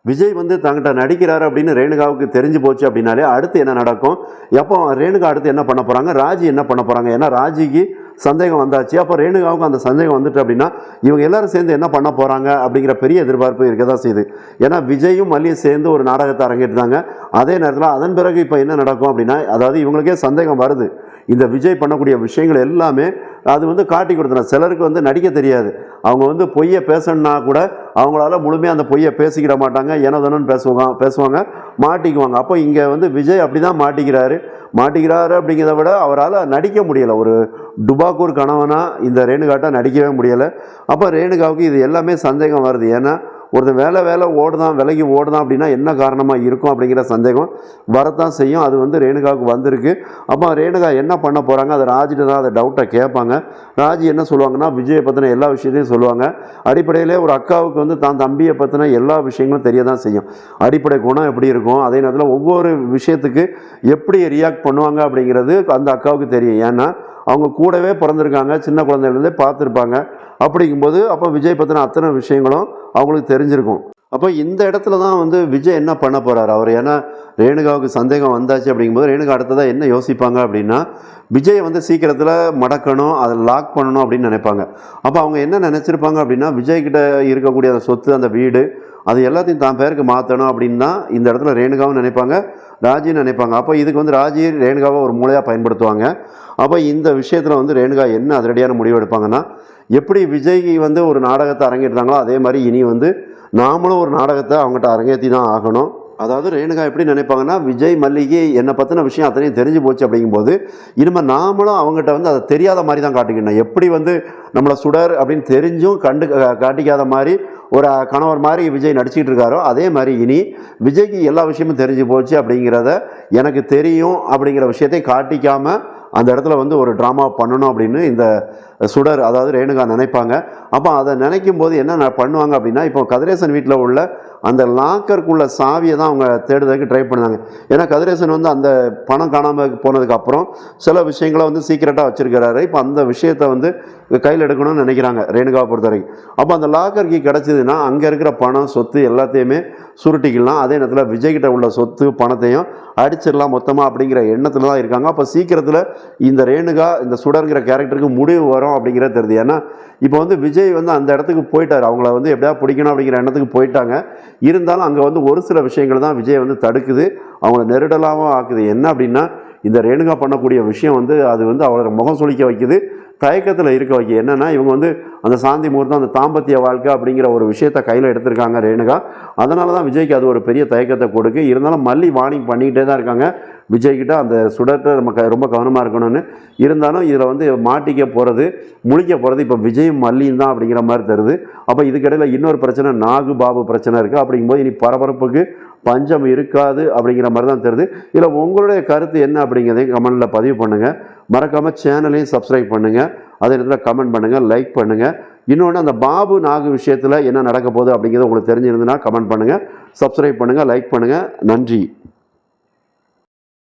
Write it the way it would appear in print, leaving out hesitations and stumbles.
விஜய் வந்து தங்கிட்ட நடிக்கிறாரு அப்படின்னு ரேணுகாவுக்கு தெரிஞ்சு போச்சு அப்படின்னாலே அடுத்து என்ன நடக்கும்? எப்போ ரேணுகா அடுத்து என்ன பண்ண போகிறாங்க, ராஜி என்ன பண்ண போகிறாங்க? ஏன்னா ராஜிக்கு சந்தேகம் வந்தாச்சு. அப்போ ரேணுகாவுக்கு அந்த சந்தேகம் வந்துட்டு அப்படின்னா இவங்க எல்லாரும் சேர்ந்து என்ன பண்ண போகிறாங்க அப்படிங்கிற பெரிய எதிர்பார்ப்பு இருக்க தான் செய்யுது. ஏன்னா விஜயும் மல்லியும் சேர்ந்து ஒரு நாடகத்தை அரங்கேற்றிருந்தாங்க. அதே நேரத்தில் அதன் பிறகு இப்போ என்ன நடக்கும் அப்படின்னா, அதாவது இவங்களுக்கே சந்தேகம் வருது. இந்த விஜய் பண்ணக்கூடிய விஷயங்கள் எல்லாமே அது வந்து காட்டி கொடுத்துரும். சிலருக்கு வந்து நடிக்க தெரியாது. அவங்க வந்து பொய்யை பேசணுன்னா கூட அவங்களால முழுமையாக அந்த பொய்யை பேசிக்கிட மாட்டாங்க. ஏனோதானு பேசுவாங்க, மாட்டிக்குவாங்க. அப்போ இங்கே வந்து விஜய் அப்படி தான் மாட்டிக்கிறாரு அப்படிங்கிறத விட அவரால் நடிக்க முடியலை. ஒரு டுபாக்கூர் கணவனாக இந்த ரேணுகாட்டை நடிக்கவே முடியலை. அப்போ ரேணுகாவுக்கு இது எல்லாமே சந்தேகம் வருது. ஏன்னா ஒருத்தன் வேலை ஓடுதான், விலகி ஓடுதான் அப்படின்னா என்ன காரணமாக இருக்கும் அப்படிங்கிற சந்தேகம் வரத்தான் செய்யும். அது வந்து ரேணுகாவுக்கு வந்திருக்கு. அப்போ ரேணுகா என்ன பண்ண போகிறாங்க, அதை ராஜிட்டு தான் அதை டவுட்டை கேட்பாங்க. ராஜி என்ன சொல்லுவாங்கன்னா, விஜயை பற்றின எல்லா விஷயத்தையும் சொல்லுவாங்க. அடிப்படையிலே ஒரு அக்காவுக்கு வந்து தான் தம்பியை பற்றின எல்லா விஷயங்களும் தெரிய தான் செய்யும். அடிப்படை குணம் எப்படி இருக்கும், அதே நேரத்தில் ஒவ்வொரு விஷயத்துக்கு எப்படி ரியாக்ட் பண்ணுவாங்க அப்படிங்கிறது அந்த அக்காவுக்கு தெரியும். ஏன்னா அவங்க கூடவே பிறந்திருக்காங்க, சின்ன குழந்தையிலேருந்தே பார்த்துருப்பாங்க. அப்படிங்கும்போது அப்போ விஜய் பற்றின அத்தனை விஷயங்களும் அவங்களுக்கு தெரிஞ்சிருக்கும். அப்போ இந்த இடத்துல தான் வந்து விஜய் என்ன பண்ண போகிறார் அவர். ஏன்னா ரேணுகாவுக்கு சந்தேகம் வந்தாச்சு அப்படிங்கும்போது ரேணுகா அடுத்ததாக என்ன யோசிப்பாங்க அப்படின்னா, விஜயை வந்து சீக்கிரத்தில் மடக்கணும், அதை லாக் பண்ணணும் அப்படின்னு நினைப்பாங்க. அப்போ அவங்க என்ன நினச்சிருப்பாங்க அப்படின்னா, விஜய்கிட்ட இருக்கக்கூடிய அந்த சொத்து, அந்த வீடு, அது எல்லாத்தையும் தான் பேருக்கு மாற்றணும் அப்படின்னு தான் இந்த இடத்துல ரேணுகாவும் நினைப்பாங்க, ராஜின்னு நினைப்பாங்க. அப்போ இதுக்கு வந்து ராஜி ரேணுகாவை ஒரு மூளையாக பயன்படுத்துவாங்க. அப்போ இந்த விஷயத்தில் வந்து ரேணுகா என்ன அதிரடியான முடிவு எடுப்பாங்கன்னா, எப்படி விஜய் வந்து ஒரு நாடகத்தை அரங்கேற்றாங்களோ அதே மாதிரி இனி வந்து நாமளும் ஒரு நாடகத்தை அவங்ககிட்ட அரங்கேற்றி தான் ஆகணும். அதாவது ரேணுகா எப்படி நினைப்பாங்கன்னா, விஜய் மல்லிகை என்னை பற்றின விஷயம் அத்தனையும் தெரிஞ்சு போச்சு அப்படிங்கும்போது இனிமேல் நாமளும் அவங்ககிட்ட வந்து அதை தெரியாத மாதிரி தான் காட்டிக்கணும். எப்படி வந்து நம்மளை சுடர் அப்படின்னு தெரிஞ்சும் காட்டிக்காத மாதிரி ஒரு கணவர் மாதிரி விஜய் நடிச்சிக்கிட்டு இருக்காரோ அதே மாதிரி இனி விஜய்க்கு எல்லா விஷயமும் தெரிஞ்சு போச்சு அப்படிங்கிறத எனக்கு தெரியும் அப்படிங்கிற விஷயத்தை காட்டிக்காமல் அந்த இடத்துல வந்து ஒரு ட்ராமா பண்ணணும் அப்படின்னு இந்த சுடர், அதாவது ரேணுகா நினைப்பாங்க. அப்போ அதை நினைக்கும் போது என்ன பண்ணுவாங்க அப்படின்னா, இப்போ கதிரேசன் வீட்டில் உள்ள அந்த லாக்கருக்குள்ள சாவியை தான் அவங்க தேடுறதுக்கு ட்ரை பண்ணாங்க. ஏன்னா கதிரேசன் வந்து அந்த பணம் காணாமல் போனதுக்கப்புறம் சில விஷயங்களை வந்து சீக்கிரட்டாக வச்சுருக்கிறாரு. இப்போ அந்த விஷயத்தை வந்து கையில் எடுக்கணும்னு நினைக்கிறாங்க ரேணுகாவை பொறுத்த வரைக்கும். அப்போ அந்த லாக்கர் கீ கிடச்சிதுன்னா அங்கே இருக்கிற பணம், சொத்து எல்லாத்தையுமே சுருட்டிக்கலாம். அதே நேரத்தில் விஜய்கிட்ட உள்ள சொத்து பணத்தையும் அடிச்சிடலாம் மொத்தமாக அப்படிங்கிற எண்ணத்தில் தான் இருக்காங்க. அப்போ சீக்கிரத்தில் இந்த ரேணுகா, இந்த சுடர்ங்கிற கேரக்டருக்கு முடிவு வரும் அப்படிங்கிறது தெரியுது. ஏன்னா இப்போ வந்து விஜய் வந்து அந்த இடத்துக்கு போயிட்டார், அவங்கள வந்து எப்படியா பிடிக்கணும் அப்படிங்கிற எண்ணத்துக்கு போயிட்டாங்க. இருந்தாலும் அங்கே வந்து ஒரு சில விஷயங்கள் தான் விஜய் வந்து தடுக்குது, அவங்கள நெருடலாகவும் ஆக்குது. என்ன அப்படின்னா, இந்த ரேணுகா பண்ணக்கூடிய விஷயம் வந்து அது வந்து அவளை முகம் சுளிக்க வைக்குது, தயக்கத்தில் இருக்க வைக்க. என்னென்னா இவங்க வந்து அந்த சாந்தி முகூர்த்தம், அந்த தாம்பத்திய வாழ்க்கை அப்படிங்கிற ஒரு விஷயத்தை கையில் எடுத்திருக்காங்க ரேணுகா. அதனால தான் விஜய்க்கு அது ஒரு பெரிய தயக்கத்தை கொடுக்கு. இருந்தாலும் மல்லி வார்னிங் பண்ணிக்கிட்டே தான் இருக்காங்க விஜய்கிட்ட, அந்த சுடர்கிட்ட நம்ம ரொம்ப கவனமாக இருக்கணும்னு. இருந்தாலும் இதில் வந்து மாட்டிக்க போகிறது, முழிக்க போகிறது இப்போ விஜயும் மல்லியும் தான் அப்படிங்கிற மாதிரி தருது. அப்போ இதுக்கிடையில் இன்னொரு பிரச்சனை, நாகு பாபு பிரச்சனை இருக்குது. அப்படிங்கும்போது இனி பரபரப்புக்கு பஞ்சம் இருக்காது அப்படிங்கிற மாதிரி தான் தெரியுது. இதில் உங்களுடைய கருத்து என்ன அப்படிங்கிறதையும் கமெண்டில் பதிவு பண்ணுங்கள். மறக்காமல் சேனலையும் சப்ஸ்கிரைப் பண்ணுங்கள். அதே நேரத்தில் கமெண்ட் பண்ணுங்கள், லைக் பண்ணுங்கள். இன்னொன்று, அந்த பாபு நாகு விஷயத்தில் என்ன நடக்க போகுது அப்படிங்கிறது உங்களுக்கு தெரிஞ்சிருந்துன்னா கமெண்ட் பண்ணுங்கள், சப்ஸ்கிரைப் பண்ணுங்கள், லைக் பண்ணுங்கள். நன்றி.